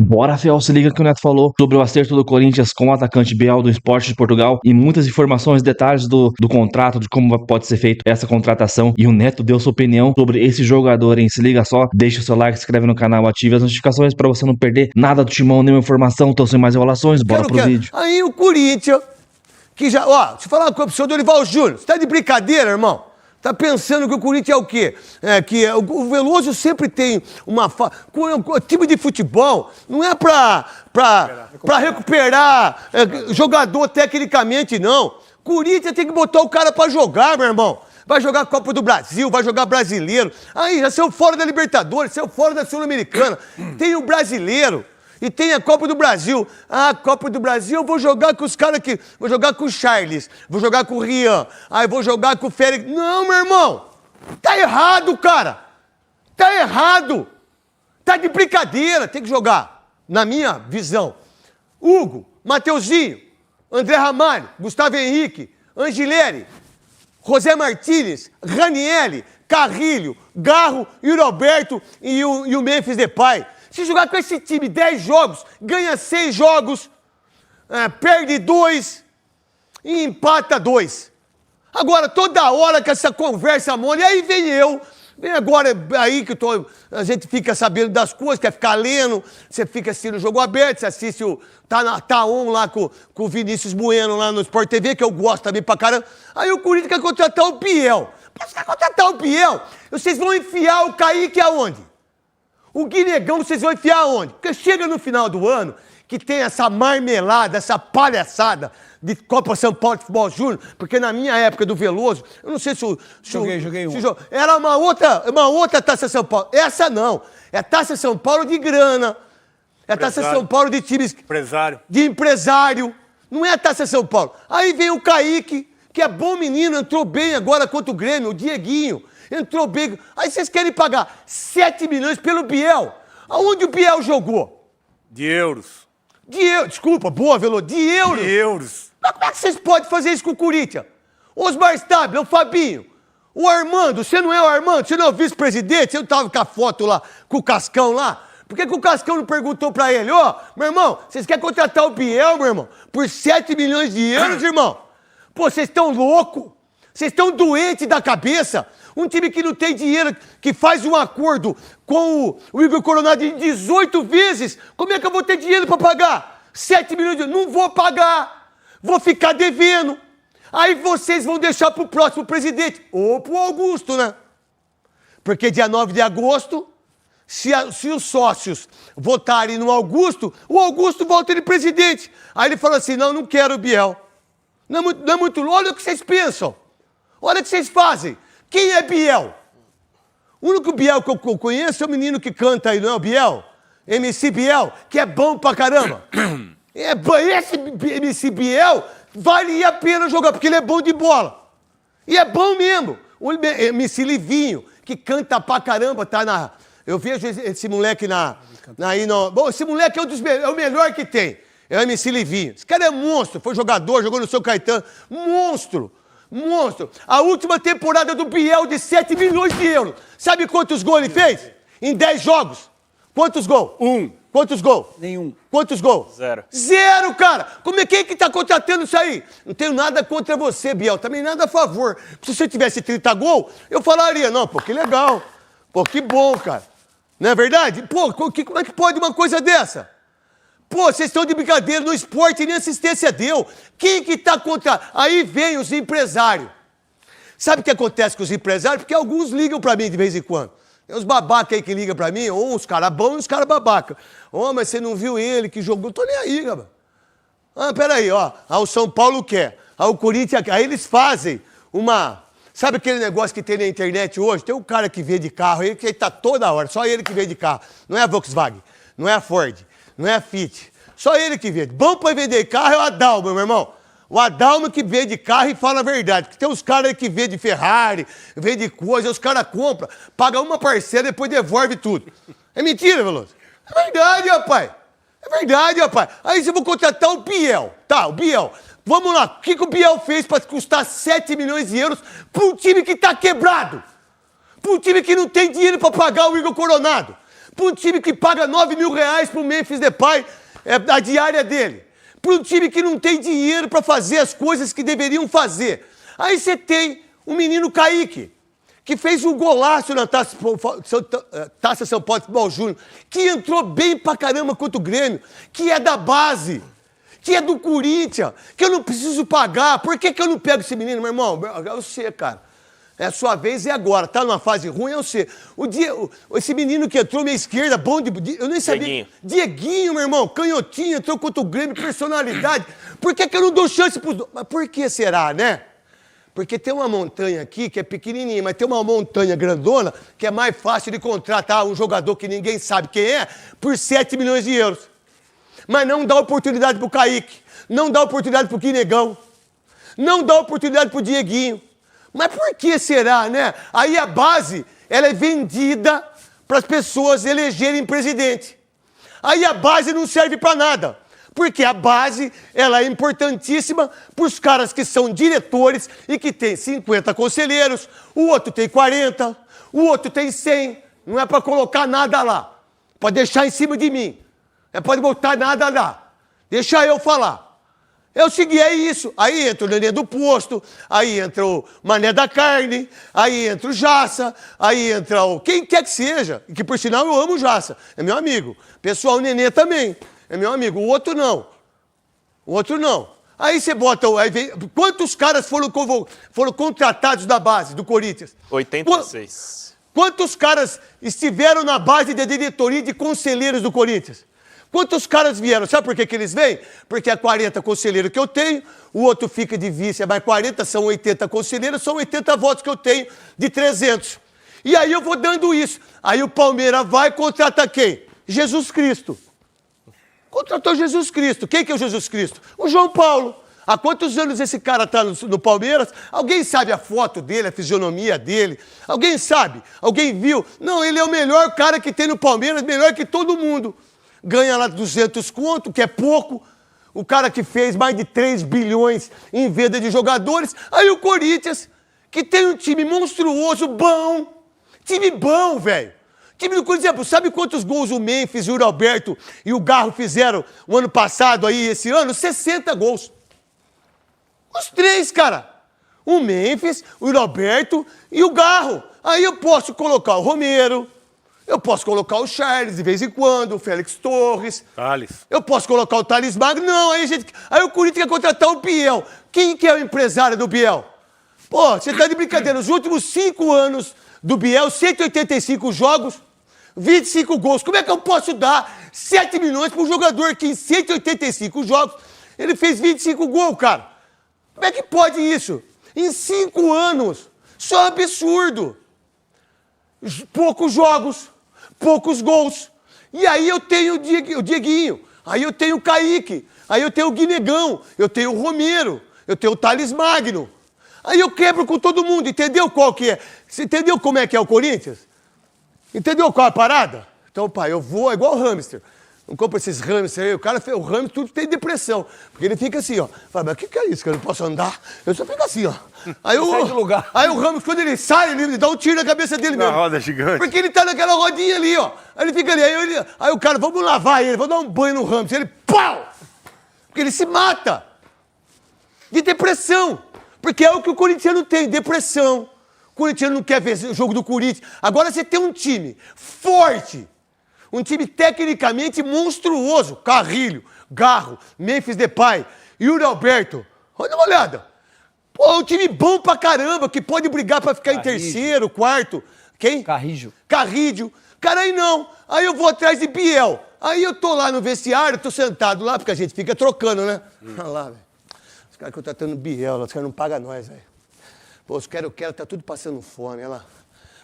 Bora, Fel, se liga que o Neto falou sobre o acerto do Corinthians com o atacante Biel do Sport de Portugal e muitas informações, detalhes do contrato, de como pode ser feita essa contratação. E o Neto deu sua opinião sobre esse jogador, hein? Se liga só, deixa o seu like, se inscreve no canal, ative as notificações pra você não perder nada do Timão, nenhuma informação. Então, sem mais enrolações, bora pro vídeo. Aí o Corinthians, que já, ó, deixa eu falar com o senhor Dorival Júnior, você tá de brincadeira, irmão? Tá pensando que o Corinthians é o quê? O Veloso sempre tem uma... O time de futebol não é pra recuperar jogador tecnicamente, não. Corinthians tem que botar o cara pra jogar, meu irmão. Vai jogar Copa do Brasil, vai jogar Brasileiro. Aí, já saiu fora da Libertadores, saiu fora da Sul-Americana. Tem o Brasileiro. E tem a Copa do Brasil. Ah, Copa do Brasil, eu vou jogar com os caras aqui. Vou jogar com o Charles, vou jogar com o Rian. Aí vou jogar com o Félix. Não, meu irmão. Tá errado, cara. Tá errado. Tá de brincadeira. Tem que jogar, na minha visão, Hugo, Mateuzinho, André Ramalho, Gustavo Henrique, Angileri, José Martínez, Ranieri, Carrilho, Garro, Yuri Alberto e o Memphis Depay. Se jogar com esse time 10 jogos, ganha 6 jogos, perde 2 e empata 2. Agora, toda hora com essa conversa mole, aí vem agora aí que a gente fica sabendo das coisas, quer ficar lendo, você fica assistindo o Jogo Aberto, você assiste tá on lá com o Vinícius Bueno lá no Sport TV, que eu gosto também pra caramba. Aí o Corinthians quer contratar o Biel. Pra você contratar o Biel, vocês vão enfiar o Kaique aonde? O Guinegão vocês vão enfiar aonde? Porque chega no final do ano, que tem essa marmelada, essa palhaçada de Copa São Paulo de Futebol Júnior, porque na minha época do Veloso, eu não sei se Joguei um. Era uma outra Taça São Paulo. Essa não. É Taça São Paulo de grana. É Taça São Paulo de times... De empresário. Não é a Taça São Paulo. Aí vem o Kaique, que é bom menino, entrou bem agora contra o Grêmio, o Dieguinho. Entrou bem. Aí vocês querem pagar 7 milhões pelo Biel. Aonde o Biel jogou? De euros. Desculpa, boa, Veloso. De euros. De euros. Mas como é que vocês podem fazer isso com o Corinthians? Osmar Stabile, o Fabinho, o Armando. Você não é o Armando? Você não é o vice-presidente? Você não tava com a foto lá, com o Cascão lá? Por que o Cascão não perguntou pra ele? Ó, meu irmão, vocês querem contratar o Biel, meu irmão, por 7 milhões de euros, irmão? Pô, vocês estão loucos? Vocês estão doentes da cabeça? Um time que não tem dinheiro, que faz um acordo com o Igor Coronado em 18 vezes, como é que eu vou ter dinheiro para pagar? 7 milhões de euros? Não vou pagar. Vou ficar devendo. Aí vocês vão deixar para o próximo presidente. Ou para o Augusto, né? Porque dia 9 de agosto, se os sócios votarem no Augusto, o Augusto volta de presidente. Aí ele fala assim, não quero o Biel. Não é muito... Olha o que vocês pensam. Olha o que vocês fazem. Quem é Biel? O único Biel que eu conheço é o menino que canta aí, não é o Biel? MC Biel, que é bom pra caramba. Esse MC Biel vale a pena jogar, porque ele é bom de bola. E é bom mesmo. O MC Livinho, que canta pra caramba, tá na... Eu vejo esse moleque Bom, esse moleque é o melhor que tem. É o MC Livinho. Esse cara é monstro, foi jogador, jogou no São Caetano. Monstro. A última temporada do Biel de 7 milhões de euros. Sabe quantos gols ele fez? Em 10 jogos. Quantos gols? 1. Quantos gols? Nenhum. Quantos gols? 0. 0, cara! Quem é que tá contratando isso aí? Não tenho nada contra você, Biel. Também nada a favor. Se você tivesse 30 gols, eu falaria, não, pô, que legal. Pô, que bom, cara. Não é verdade? Pô, como é que pode uma coisa dessa? Pô, vocês estão de brincadeira, no esporte nem assistência deu. Quem que tá contra... Aí vem os empresários. Sabe o que acontece com os empresários? Porque alguns ligam pra mim de vez em quando. Tem uns babacas aí que ligam pra mim, ou uns caras bons e uns caras babacas. Ô, mas você não viu ele que jogou? Tô nem aí, cara. Ah, peraí, ó. O São Paulo quer. O Corinthians quer. Aí eles fazem uma... Sabe aquele negócio que tem na internet hoje? Tem um cara que vende carro aí, que tá toda hora. Só ele que vende carro. Não é a Volkswagen, não é a Ford. Não é a Fit. Só ele que vende. Bom pra vender carro é o Adalma, meu irmão. O Adalma que vende carro e fala a verdade. Porque tem uns caras aí que vendem Ferrari, vendem coisa, os caras compram, pagam uma parcela e depois devolve tudo. É mentira, Veloso? É verdade, rapaz. É verdade, rapaz. Aí você vai contratar o Biel. Tá, o Biel. Vamos lá. O que o Biel fez pra custar 7 milhões de euros pra um time que tá quebrado? Pra um time que não tem dinheiro pra pagar o Igor Coronado? Para um time que paga 9 mil reais pro Memphis Depay, a diária dele. Para um time que não tem dinheiro para fazer as coisas que deveriam fazer. Aí você tem o menino Kaique, que fez um golaço na Taça São Paulo de Futebol Júnior, que entrou bem pra caramba contra o Grêmio, que é da base, que é do Corinthians, que eu não preciso pagar. Por que eu não pego esse menino, meu irmão? É você, cara. É a sua vez e agora. Tá numa fase ruim, é você. Esse menino que entrou minha esquerda, bom de... Eu nem sabia. Dieguinho, meu irmão, canhotinho, entrou contra o Grêmio, personalidade. Por que eu não dou chance pros dois? Mas por que será, né? Porque tem uma montanha aqui que é pequenininha, mas tem uma montanha grandona que é mais fácil de contratar um jogador que ninguém sabe quem é por 7 milhões de euros. Mas não dá oportunidade pro Kaique, não dá oportunidade pro Quinegão, não dá oportunidade pro Dieguinho. Mas por que será, né? Aí a base, ela é vendida para as pessoas elegerem presidente. Aí a base não serve para nada. Porque a base, ela é importantíssima para os caras que são diretores e que tem 50 conselheiros, o outro tem 40, o outro tem 100. Não é para colocar nada lá. Pode deixar em cima de mim. Não pode botar nada lá. Deixa eu falar. É o seguinte, é isso. Aí entra o Nenê do Posto, aí entra o Mané da Carne, aí entra o Jaça, aí entra o... Quem quer que seja. Que, por sinal, eu amo o Jaça. É meu amigo. Pessoal, o Nenê também. É meu amigo. O outro não. O outro não. Aí você bota... Aí vem, quantos caras foram contratados da base do Corinthians? 86. Quantos caras estiveram na base da diretoria e de conselheiros do Corinthians? Quantos caras vieram? Sabe por que eles vêm? Porque é 40 conselheiros que eu tenho, o outro fica de vice, é mais 40, são 80 conselheiros, são 80 votos que eu tenho de 300. E aí eu vou dando isso. Aí o Palmeiras vai contratar quem? Jesus Cristo. Contratou Jesus Cristo. Quem que é o Jesus Cristo? O João Paulo. Há quantos anos esse cara está no Palmeiras? Alguém sabe a foto dele, a fisionomia dele? Alguém sabe? Alguém viu? Não, ele é o melhor cara que tem no Palmeiras, melhor que todo mundo. Ganha lá 200 conto, que é pouco. O cara que fez mais de 3 bilhões em venda de jogadores. Aí o Corinthians, que tem um time monstruoso, bom. Time bom, velho. Time do Corinthians, sabe quantos gols o Memphis, o Alberto e o Garro fizeram o ano passado aí, esse ano? 60 gols. Os três, cara. O Memphis, o Alberto e o Garro. Aí eu posso colocar o Romero, eu posso colocar o Charles de vez em quando, o Félix Torres. Thales. Eu posso colocar o Thales Magno. Não, aí o Corinthians quer contratar o Biel. Quem que é o empresário do Biel? Pô, você tá de brincadeira. Nos últimos 5 anos do Biel, 185 jogos, 25 gols. Como é que eu posso dar 7 milhões para um jogador que em 185 jogos, ele fez 25 gols, cara? Como é que pode isso? Em 5 anos. Isso é um absurdo. Poucos jogos, poucos gols. E aí eu tenho o Dieguinho, aí eu tenho o Kaique, aí eu tenho o Guinegão, eu tenho o Romero, eu tenho o Thales Magno. Aí eu quebro com todo mundo, entendeu qual que é? Você entendeu como é que é o Corinthians? Entendeu qual é a parada? Então, pai, eu vou, é igual o hamster. Não compra esses hamsters aí, o hamster tudo tem depressão. Porque ele fica assim, ó. Fala, mas o que é isso, que eu não posso andar? Eu só fico assim, ó. Aí Sai do lugar. Aí o hamster, quando ele sai, ele dá um tiro na cabeça dele Na mesmo. roda gigante. Porque ele tá naquela rodinha ali, ó. Aí ele fica ali, aí o cara, vamos lavar ele, vamos dar um banho no hamster. Ele, pau! Porque ele se mata. De depressão. Porque é o que o corintiano tem, depressão. O corintiano não quer ver o jogo do Corinthians. Agora você tem um time forte. Um time tecnicamente monstruoso. Carrilho, Garro, Memphis Depay, Yuri Alberto. Olha uma olhada. Pô, um time bom pra caramba, que pode brigar pra ficar em terceiro, quarto. Quem? Carrijo. Carrídio. Cara, aí não. Aí eu vou atrás de Biel. Aí eu tô lá no vestiário, tô sentado lá, porque a gente fica trocando, né? Olha lá, velho. Os caras contratando Biel, os caras não pagam nós, velho. Pô, os quero, tá tudo passando fome, olha lá.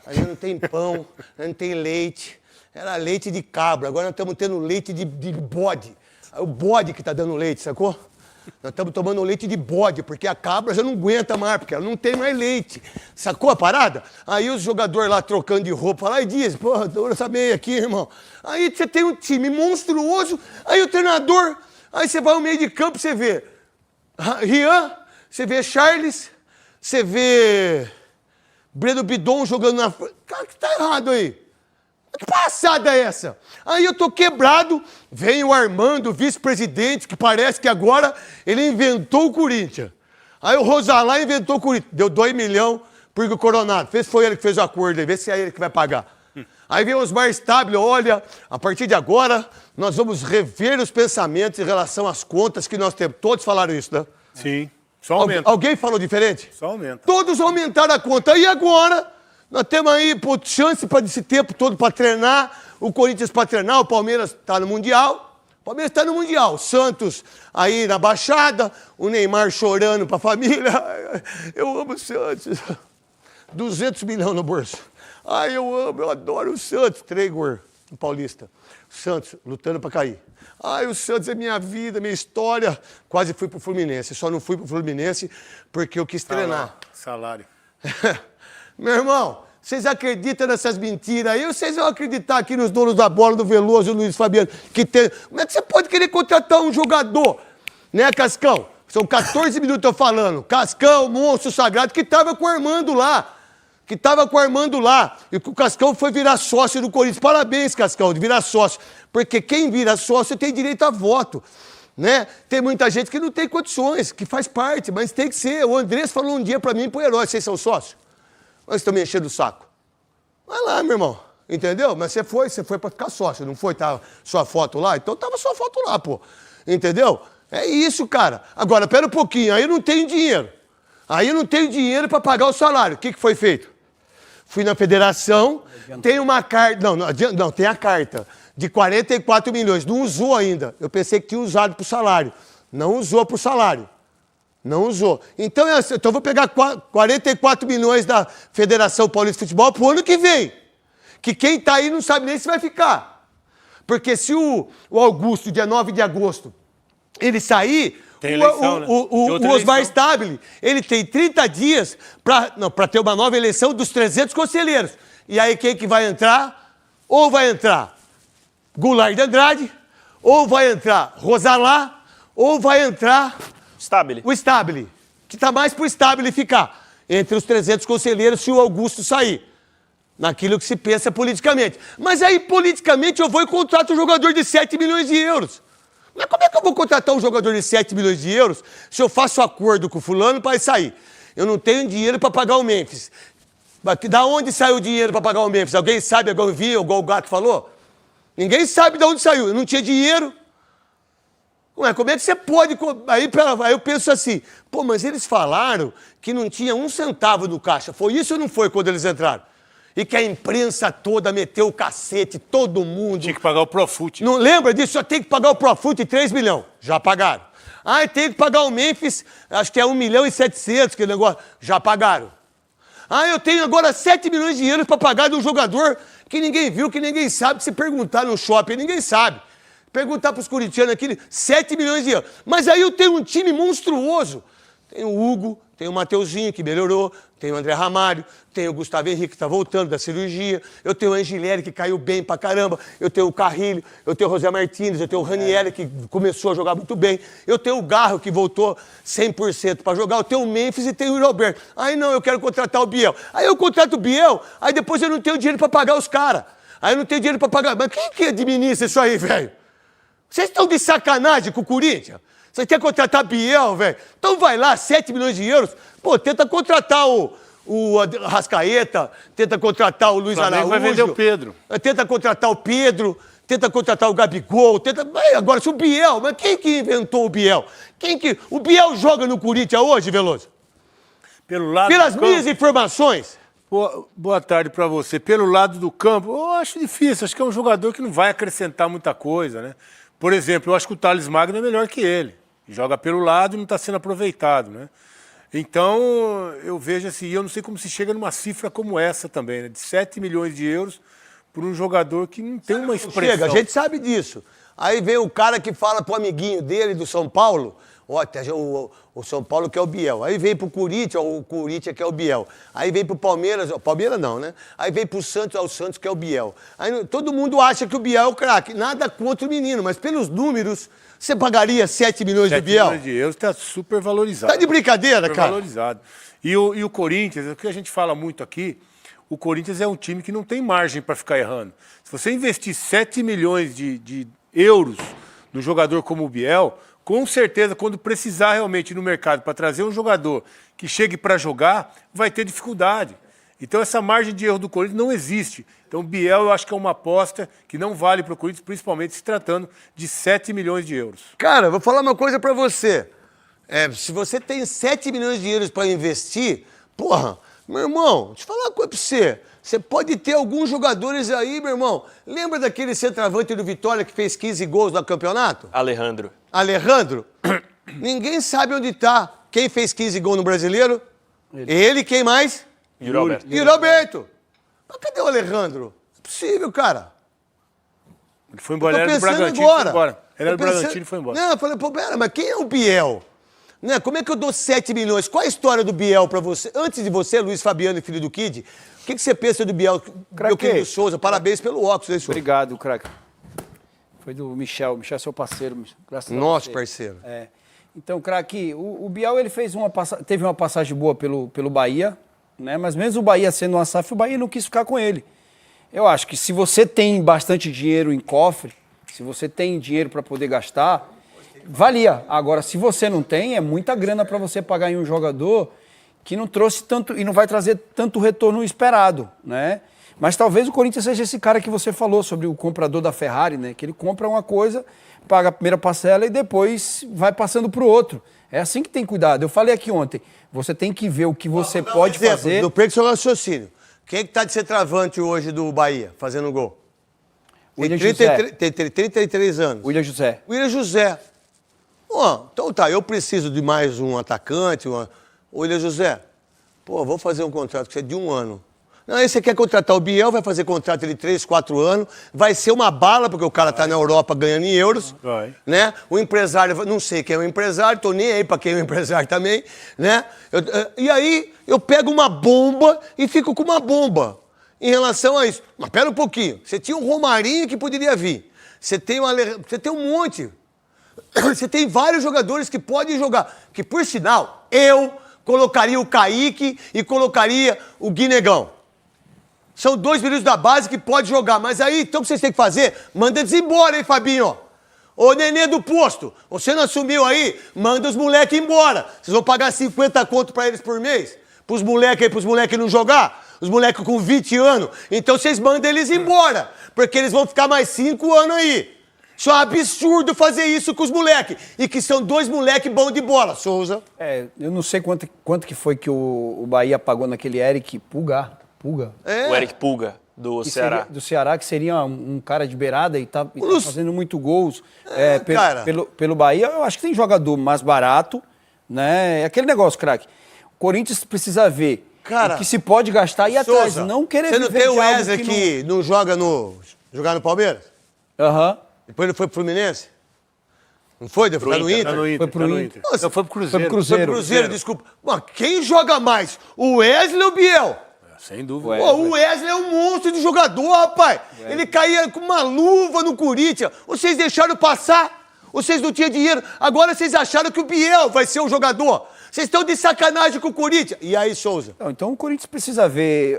Aí não tem pão, não tem leite. Era leite de cabra, agora nós estamos tendo leite de bode. É o bode que está dando leite, sacou? Nós estamos tomando leite de bode, porque a cabra já não aguenta mais, porque ela não tem mais leite. Sacou a parada? Aí os jogadores lá trocando de roupa lá e diz, pô, dura essa meia aqui, irmão. Aí você tem um time monstruoso, aí o treinador, aí você vai ao meio de campo, você vê Rian, você vê Charles, você vê Breno Bidon jogando na frente. Cara, que tá errado aí? Que passada é essa? Aí eu tô quebrado, vem o Armando, o vice-presidente, que parece que agora ele inventou o Corinthians. Aí o Rosalá inventou o Corinthians, deu 2 milhões pro Coronado. Foi ele que fez o acordo aí, vê se é ele que vai pagar. Aí vem o Osmar Stabile, olha, a partir de agora nós vamos rever os pensamentos em relação às contas que nós temos. Todos falaram isso, né? Sim, só aumenta. Alguém falou diferente? Só aumenta. Todos aumentaram a conta. E agora, nós temos aí chance para esse tempo todo para treinar. O Corinthians para treinar, o Palmeiras está no Mundial. O Palmeiras está no Mundial. O Santos aí na Baixada, o Neymar chorando para a família. Eu amo o Santos. 200 milhões no bolso. Ai, eu adoro o Santos. 3 gols no Paulista. O Santos lutando para cair. Ai, o Santos é minha vida, minha história. Quase fui pro Fluminense. Só não fui pro Fluminense porque eu quis treinar. Salário. Meu irmão, vocês acreditam nessas mentiras aí? Ou vocês vão acreditar aqui nos donos da bola, do Veloso e do Luiz Fabiano? Como é que você pode querer contratar um jogador, né, Cascão? São 14 minutos eu falando. Cascão, monstro sagrado, que tava com o Armando lá. E que o Cascão foi virar sócio do Corinthians. Parabéns, Cascão, de virar sócio. Porque quem vira sócio tem direito a voto, né? Tem muita gente que não tem condições, que faz parte, mas tem que ser. O Andrés falou um dia pra mim, pro Herói, vocês são sócios? Mas estão me enchendo o saco. Vai lá, meu irmão. Entendeu? Mas você foi pra ficar sócio, não foi? Tava sua foto lá? Então tava sua foto lá, pô. Entendeu? É isso, cara. Agora, pera um pouquinho, aí eu não tenho dinheiro. Aí eu não tenho dinheiro pra pagar o salário. O que foi feito? Fui na federação, tem uma carta... Não, tem a carta de 44 milhões. Não usou ainda. Eu pensei que tinha usado pro salário. Não usou pro salário. Não usou. Então eu vou pegar 44 milhões da Federação Paulista de Futebol pro ano que vem. Que quem tá aí não sabe nem se vai ficar. Porque se o Augusto, dia 9 de agosto, ele sair... Tem eleição, né? O Osmar Stabile, ele tem 30 dias para ter uma nova eleição dos 300 conselheiros. E aí quem que vai entrar? Ou vai entrar Goulart de Andrade, ou vai entrar Rosalá, ou vai entrar... Stabile. O Stabile, que tá mais pro Stabile ficar entre os 300 conselheiros se o Augusto sair. Naquilo que se pensa politicamente. Mas aí, politicamente, eu vou e contrato um jogador de 7 milhões de euros. Mas como é que eu vou contratar um jogador de 7 milhões de euros se eu faço acordo com o fulano para sair? Eu não tenho dinheiro para pagar o Memphis. Da onde saiu o dinheiro para pagar o Memphis? Alguém sabe, igual eu vi, igual o Gato falou? Ninguém sabe de onde saiu. Eu não tinha dinheiro. Ué, como é que você pode... Aí eu penso assim, pô, mas eles falaram que não tinha um centavo no caixa. Foi isso ou não foi quando eles entraram? E que a imprensa toda meteu o cacete, todo mundo. Tinha que pagar o Profut. Não lembra disso? Só tem que pagar o Profut 3 milhões. Já pagaram. Ah, tem que pagar o Memphis, acho que é 1 milhão e 700, que negócio. Já pagaram. Ah, eu tenho agora 7 milhões de euros para pagar de um jogador que ninguém viu, que ninguém sabe. Se perguntar no shopping, ninguém sabe. Perguntar para os corintianos aqui, 7 milhões de euros. Mas aí eu tenho um time monstruoso. Tem o Hugo, tem o Mateuzinho, que melhorou, tem o André Ramalho, tem o Gustavo Henrique, que está voltando da cirurgia, eu tenho o Angileri, que caiu bem pra caramba, eu tenho o Carrilho, eu tenho o José Martins, eu tenho o Ranieri, que começou a jogar muito bem, eu tenho o Garro, que voltou 100% para jogar, eu tenho o Memphis e tenho o Roberto. Aí não, eu quero contratar o Biel. Aí eu contrato o Biel, aí depois eu não tenho dinheiro para pagar os caras. Aí eu não tenho dinheiro para pagar. Mas quem que administra isso aí, velho? Vocês estão de sacanagem com o Corinthians? Você quer contratar Biel, velho? Então vai lá, 7 milhões de euros. Pô, tenta contratar o Arrascaeta, tenta contratar o Luiz Araújo. Vai vender o Pedro. Tenta contratar o Pedro, tenta contratar o Gabigol, Agora, se o Biel... Mas quem que inventou o Biel? O Biel joga no Corinthians hoje, Veloso? Pelas minhas informações... Boa tarde para você. Pelo lado do campo, eu acho difícil. Acho que é um jogador que não vai acrescentar muita coisa, né? Por exemplo, eu acho que o Thales Magno é melhor que ele. Joga pelo lado e não está sendo aproveitado, né? Então, eu vejo assim, eu não sei como se chega numa cifra como essa também, né? De 7 milhões de euros por um jogador que não tem uma expressão. Chega, a gente sabe disso. Aí vem o cara que fala pro amiguinho dele do São Paulo, o São Paulo que é o Biel. Aí vem pro Corinthians, o Corinthians que é o Biel. Aí vem pro Palmeiras, Palmeiras não, né? Aí vem pro Santos, o Santos que é o Biel. Aí todo mundo acha que o Biel é o craque. Nada contra o menino, mas pelos números, você pagaria 7 milhões do Biel? 7 milhões de euros está super valorizado. Tá de brincadeira, super cara? Valorizado. E o Corinthians, o que a gente fala muito aqui, o Corinthians é um time que não tem margem para ficar errando. Se você investir 7 milhões de euros num jogador como o Biel, com certeza, quando precisar realmente no mercado para trazer um jogador que chegue para jogar, vai ter dificuldade. Então essa margem de erro do Corinthians não existe. Então o Biel eu acho que é uma aposta que não vale para o Corinthians, principalmente se tratando de 7 milhões de euros. Cara, vou falar uma coisa pra você. Se você tem 7 milhões de euros pra investir, porra, meu irmão, deixa eu falar uma coisa pra você. Você pode ter alguns jogadores aí, meu irmão. Lembra daquele centroavante do Vitória que fez 15 gols no campeonato? Alejandro. Alejandro? Ninguém sabe onde tá. Quem fez 15 gols no Brasileiro? Ele, quem mais? E o Roberto. E o Roberto. Mas cadê o Alejandro? Não é possível, cara. Ele foi embora, ele era do Bragantino e foi embora. Ele era do Bragantino e foi embora. Não, eu falei, pô, pera, mas quem é o Biel? Né? Como é que eu dou 7 milhões? Qual a história do Biel pra você? Antes de você, Luiz Fabiano, filho do Kid, o que você pensa do Biel? Meu querido Souza, parabéns pelo óculos, hein, Souza? Obrigado, craque. Foi do Michel. Michel é seu parceiro. Graças Nosso a você. parceiro. Então, craque, o Biel ele teve uma passagem boa pelo Bahia, né? Mas mesmo o Bahia sendo uma SAF, o Bahia não quis ficar com ele. Eu acho que se você tem bastante dinheiro em cofre, se você tem dinheiro para poder gastar, valia. Agora, se você não tem, é muita grana para você pagar em um jogador que não trouxe tanto e não vai trazer tanto retorno esperado, né? Mas talvez o Corinthians seja esse cara que você falou sobre o comprador da Ferrari, né? Que ele compra uma coisa, paga a primeira parcela e depois vai passando para o outro. É assim que tem cuidado. Eu falei aqui ontem, você tem que ver o que você pode fazer. Do preço do seu raciocínio. Quem é que tá de centroavante hoje do Bahia, fazendo gol? William José. Tem 33 anos. William José. William José. Então tá, eu preciso de mais um atacante. William José, vou fazer um contrato que você é de 1 ano. Não, aí você quer contratar o Biel, vai fazer contrato de 3, 4 anos, vai ser uma bala, porque o cara tá na Europa ganhando em euros, né? O empresário, não sei quem é o empresário, tô nem aí pra quem é o empresário também, né? E aí eu pego uma bomba e fico com uma bomba em relação a isso. Mas pera um pouquinho, você tinha um Romarinho que poderia vir, você tem um monte, você tem vários jogadores que podem jogar, que por sinal, eu colocaria o Kaique e colocaria o Guinegão. São 2 meninos da base que podem jogar. Mas aí, então o que vocês têm que fazer? Manda eles embora, hein, Fabinho? Ô, Nenê do posto, você não assumiu aí? Manda os moleques embora. Vocês vão pagar 50 conto pra eles por mês? Pros moleques não jogar? Os moleques com 20 anos? Então vocês mandam eles embora. Porque eles vão ficar mais 5 anos aí. Isso é um absurdo fazer isso com os moleques. E que são 2 moleques bons de bola, Souza. Eu não sei quanto que foi que o Bahia pagou naquele Eric Pulga. O Eric Pulga, do Ceará. Do Ceará, que seria um cara de beirada e tá fazendo muito gols pelo Bahia. Eu acho que tem jogador mais barato, né? É aquele negócio, craque. O Corinthians precisa ver o que se pode gastar e ir atrás, não querer você não tem o Wesley que não joga jogar no Palmeiras? Aham. Depois ele foi pro Fluminense? Não foi? Deve ficar no Inter? Foi pro Inter. Não, foi pro Cruzeiro. Foi pro Cruzeiro, desculpa. Mano, quem joga mais? O Wesley ou o Biel? Sem dúvida. O Wesley é um monstro de jogador, rapaz. Ele caía com uma luva no Corinthians. Vocês deixaram passar? Vocês não tinham dinheiro. Agora vocês acharam que o Biel vai ser o jogador. Vocês estão de sacanagem com o Corinthians. E aí, Souza? Então o Corinthians precisa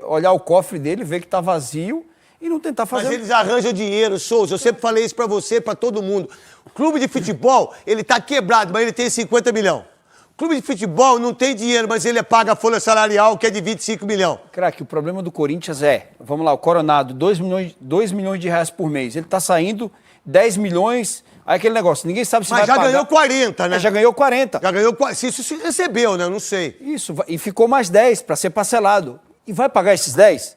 olhar o cofre dele, ver que tá vazio e não tentar fazer... Mas eles arranjam dinheiro, Souza. Eu sempre falei isso pra você, pra todo mundo. O clube de futebol, ele tá quebrado, mas ele tem 50 milhões. O clube de futebol não tem dinheiro, mas ele paga a folha salarial, que é de 25 milhões. Craque, o problema do Corinthians vamos lá, o Coronado, 2 milhões de reais por mês. Ele tá saindo 10 milhões, aí aquele negócio, ninguém sabe se vai pagar. Mas já ganhou 40, né? Já ganhou 40. Já ganhou 40. Se isso se recebeu, né? Eu não sei. Isso, e ficou mais 10 para ser parcelado. E vai pagar esses 10?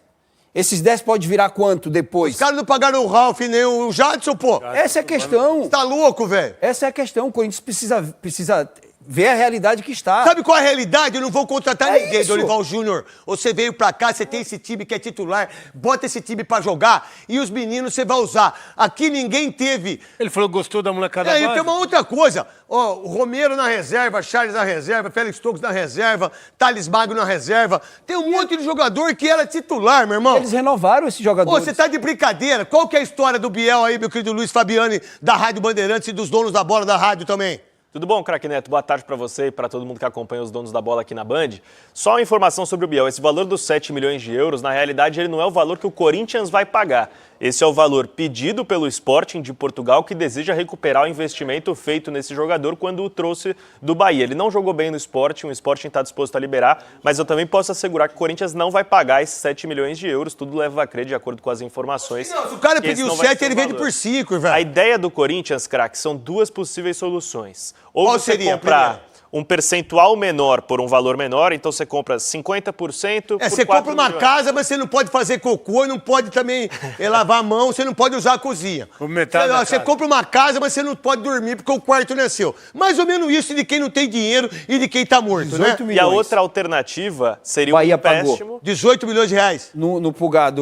Esses 10 pode virar quanto depois? Os caras não pagaram o Ralf nem o Jadson, pô. Essa é a questão. Você tá louco, velho? Essa é a questão. O Corinthians precisa ver a realidade que está. Sabe qual é a realidade? Eu não vou contratar ninguém, isso. Dorival Júnior. Você veio pra cá, você tem esse time que é titular, bota esse time pra jogar e os meninos você vai usar. Aqui ninguém teve... Ele falou que gostou da molecada E base. tem uma outra coisa. O Romero na reserva, Charles na reserva, Félix Torres na reserva, Thales Magno na reserva. Tem um monte de jogador que era titular, meu irmão. Eles renovaram esses jogadores. Você tá de brincadeira. Qual que é a história do Biel aí, meu querido Luiz Fabiani, da Rádio Bandeirantes e dos donos da bola da rádio também? Tudo bom, craque Neto? Boa tarde para você e para todo mundo que acompanha os donos da bola aqui na Band. Só uma informação sobre o Biel. Esse valor dos 7 milhões de euros, na realidade, ele não é o valor que o Corinthians vai pagar. Esse é o valor pedido pelo Sporting de Portugal, que deseja recuperar o investimento feito nesse jogador quando o trouxe do Bahia. Ele não jogou bem no Sporting, o Sporting está disposto a liberar, mas eu também posso assegurar que o Corinthians não vai pagar esses 7 milhões de euros. Tudo leva a crer, de acordo com as informações. Não, se o cara pediu 7, ele vende por 5, velho. A ideia do Corinthians, craque, são duas possíveis soluções. Ou Qual você seria, comprar um percentual menor por um valor menor, então você compra 50% por você 4 compra uma milhões. casa, mas você não pode fazer cocô, não pode também lavar a mão, você não pode usar a cozinha. Você compra uma casa, mas você não pode dormir porque o quarto não é seu. Mais ou menos isso de quem não tem dinheiro e de quem tá morto, né? E a outra alternativa seria Bahia um empréstimo. 18 milhões de reais. No Pulgar,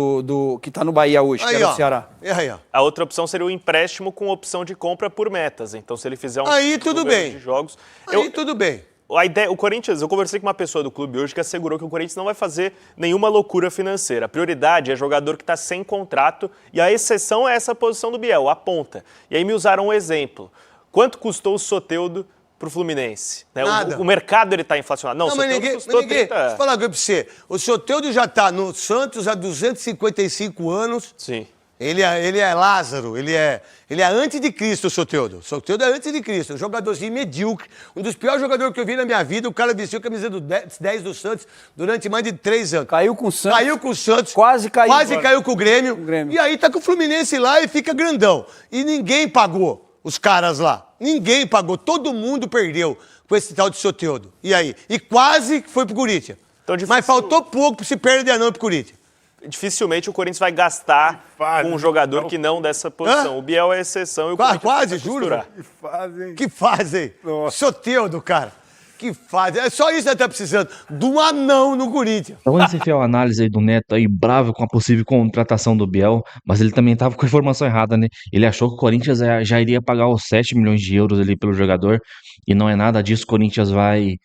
que tá no Bahia hoje, que Aí, era ó. do Ceará. Aí, ó. A outra opção seria o empréstimo com opção de compra por metas. Então, se ele fizer um Aí tudo número bem. de jogos... Aí tudo bem. A ideia, o Corinthians, eu conversei com uma pessoa do clube hoje que assegurou que o Corinthians não vai fazer nenhuma loucura financeira. A prioridade é jogador que está sem contrato e a exceção é essa posição do Biel, a ponta. E aí me usaram um exemplo. Quanto custou o Soteldo pro Fluminense? Né? Nada. O mercado ele está inflacionado. Não, o mas Soteldo custou ninguém. 30... Deixa eu falar uma coisa pra você. O Soteldo já tá no Santos há 255 anos. Sim. Ele é Lázaro, ele é antes de Cristo, o Soteldo. O Soteldo é antes de Cristo, um jogadorzinho medíocre. Um dos piores jogadores que eu vi na minha vida. O cara vestiu a camisa do 10 do Santos durante mais de 3 anos. Caiu com o Santos. Caiu com o Santos. Quase caiu. Quase caiu com o Grêmio. Grêmio. E aí tá com o Fluminense lá e fica grandão. E ninguém pagou os caras lá. Ninguém pagou. Todo mundo perdeu com esse tal de Soteldo. E aí? E quase foi pro Corinthians. Então, Mas faltou pouco pra se perder não pro Corinthians. Dificilmente o Corinthians vai gastar com um jogador que não dessa posição. Hã? O Biel é exceção e o Corinthians Quase, vai juro. costurar. Que fazem. Que fazem? Soteldo, cara. Que fazem. É só isso que nós estamos precisando. De um anão no Corinthians. Então essa foi a análise aí do Neto aí, bravo com a possível contratação do Biel, mas ele também tava com a informação errada, né? Ele achou que o Corinthians já iria pagar os 7 milhões de euros ali pelo jogador, e não é nada disso. O Corinthians vai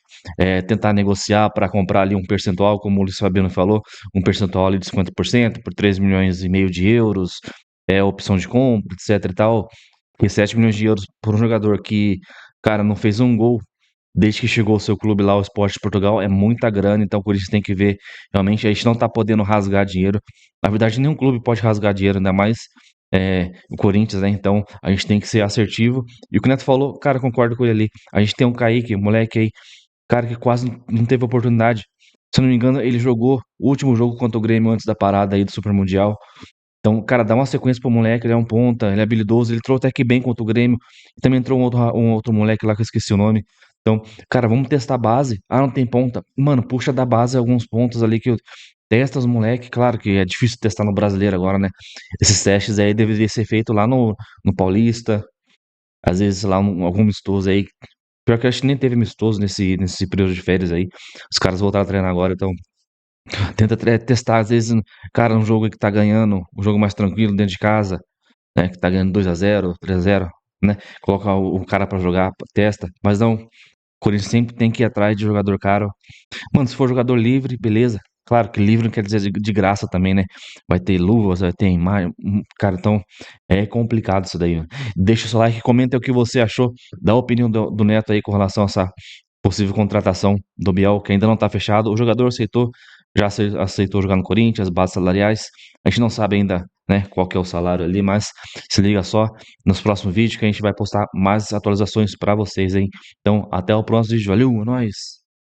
tentar negociar para comprar ali um percentual, como o Luiz Fabiano falou, um percentual ali de 50% por 3 milhões e meio de euros, opção de compra, etc e tal. E 7 milhões de euros por um jogador que, cara, não fez um gol desde que chegou o seu clube lá, o Sport de Portugal, é muita grana, então o Corinthians tem que ver, realmente, a gente não tá podendo rasgar dinheiro. Na verdade, nenhum clube pode rasgar dinheiro, ainda mais o Corinthians, né? Então, a gente tem que ser assertivo. E o que o Neto falou, cara, concordo com ele ali. A gente tem um Kaique, um moleque aí, cara que quase não teve oportunidade. Se eu não me engano, ele jogou o último jogo contra o Grêmio antes da parada aí do Super Mundial. Então, cara, dá uma sequência pro moleque, ele é um ponta, ele é habilidoso, ele entrou até que bem contra o Grêmio. E também entrou um outro moleque lá que eu esqueci o nome. Então, cara, vamos testar a base. Ah, não tem ponta. Mano, puxa da base alguns pontos ali que eu testa os moleques. Claro que é difícil testar no brasileiro agora, né? Esses testes aí deveriam ser feitos lá no Paulista. Às vezes lá algum amistoso aí. Pior que eu acho que nem teve amistoso nesse período de férias aí. Os caras voltaram a treinar agora, então tenta testar, às vezes, cara, um jogo que tá ganhando, um jogo mais tranquilo dentro de casa, né? Que tá ganhando 2-0, 3-0, né? Coloca o cara pra jogar, testa, mas não. O Corinthians sempre tem que ir atrás de jogador caro. Mano, se for jogador livre, beleza. Claro que livre não quer dizer de graça também, né? Vai ter luvas, vai ter imagem. Cara, então é complicado isso daí. Deixa o seu like, comenta o que você achou, dá a opinião do Neto aí com relação a essa possível contratação do Biel, que ainda não tá fechado. O jogador aceitou, já aceitou jogar no Corinthians, bases salariais. A gente não sabe ainda, né, qual que é o salário ali, mas se liga só nos próximos vídeos que a gente vai postar mais atualizações pra vocês, hein? Então, até o próximo vídeo. Valeu, é nóis!